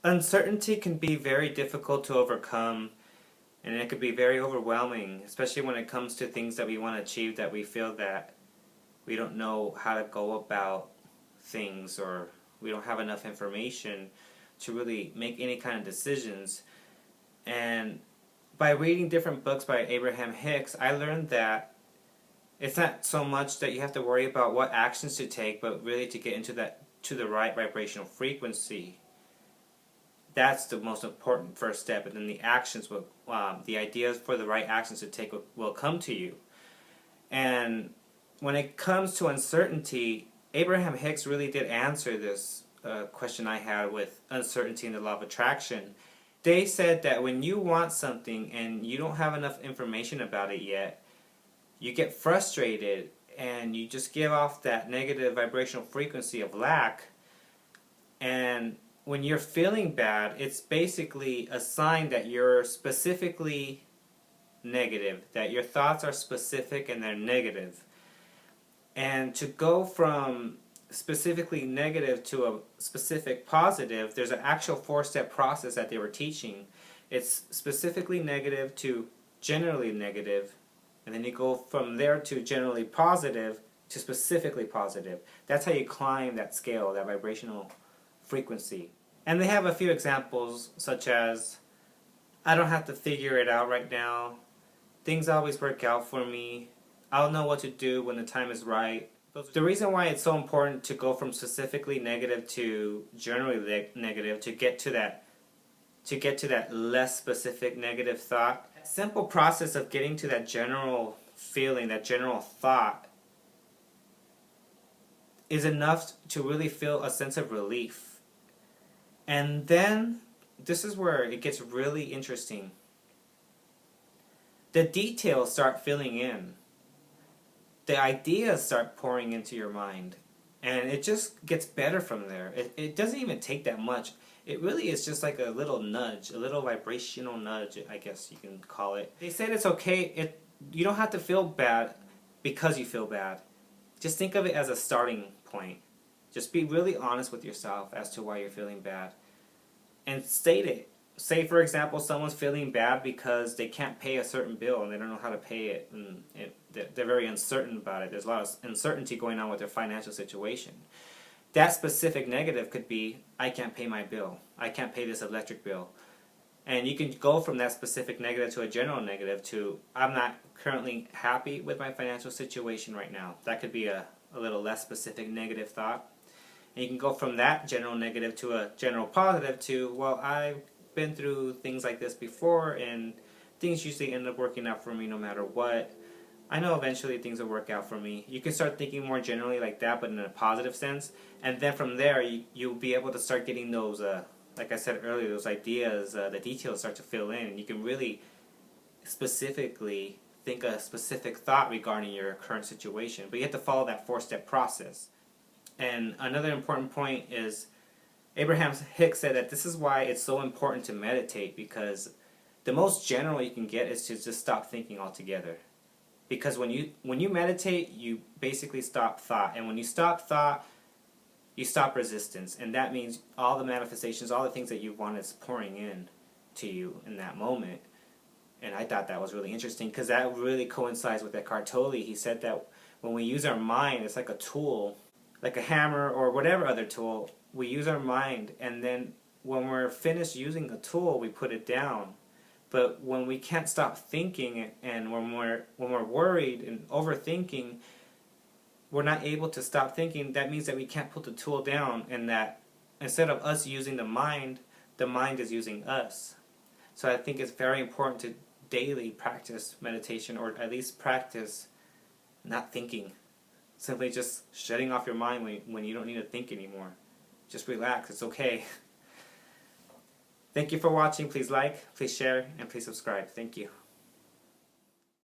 Uncertainty can be very difficult to overcome, and it could be very overwhelming, especially when it comes to things that we want to achieve that we feel that we don't know how to go about things, or we don't have enough information to really make any kind of decisions. And by reading different books by Abraham Hicks, I learned that it's not so much that you have to worry about what actions to take, but really to get into that to the right vibrational frequency. That's the most important first step, and then the actions will, the ideas for the right actions to take will come to you. And when it comes to uncertainty, Abraham Hicks really did answer this question I had with uncertainty and the law of attraction. They said that when you want something and you don't have enough information about it yet, you get frustrated and you just give off that negative vibrational frequency of lack. And when you're feeling bad, it's basically a sign that you're specifically negative, that your thoughts are specific and they're negative. And to go from specifically negative to a specific positive, there's an actual 4-step process that they were teaching. It's specifically negative to generally negative, and then you go from there to generally positive to specifically positive. That's how you climb that scale, that vibrational frequency. And they have a few examples, such as, I don't have to figure it out right now, things always work out for me, I'll know what to do when the time is right. The reason why it's so important to go from specifically negative to generally negative, to get to that less specific negative thought. That simple process of getting to that general feeling, that general thought, is enough to really feel a sense of relief. And then, this is where it gets really interesting. The details start filling in. The ideas start pouring into your mind. And it just gets better from there. It doesn't even take that much. It really is just like a little nudge, a little vibrational nudge, I guess you can call it. They said it's okay, you don't have to feel bad because you feel bad. Just think of it as a starting point. Just be really honest with yourself as to why you're feeling bad. And state it. Say, for example, someone's feeling bad because they can't pay a certain bill and they don't know how to pay it, and they're very uncertain about it. There's a lot of uncertainty going on with their financial situation. That specific negative could be, I can't pay my bill. I can't pay this electric bill. And you can go from that specific negative to a general negative to, I'm not currently happy with my financial situation right now. That could be a little less specific negative thought. And you can go from that general negative to a general positive to, well, I've been through things like this before and things usually end up working out for me no matter what. I know eventually things will work out for me. You can start thinking more generally like that, but in a positive sense. And then from there, you'll be able to start getting those, like I said earlier, those ideas, the details start to fill in. And you can really specifically think a specific thought regarding your current situation. But you have to follow that 4-step process. And another important point is, Abraham Hicks said that this is why it's so important to meditate, because the most general you can get is to just stop thinking altogether. Because when you meditate, you basically stop thought. And when you stop thought, you stop resistance. And that means all the manifestations, all the things that you want is pouring in to you in that moment. And I thought that was really interesting, because that really coincides with Eckhart Tolle. He said that when we use our mind, it's like a tool, like a hammer or whatever other tool. We use our mind, and then when we're finished using the tool, we put it down. But when we can't stop thinking, and when we're worried and overthinking, we're not able to stop thinking. That means that we can't put the tool down, and that instead of us using the mind is using us. So I think it's very important to daily practice meditation, or at least practice not thinking. Simply just shutting off your mind when you don't need to think anymore. Just relax, it's okay. Thank you for watching. Please like, please share, and please subscribe. Thank you.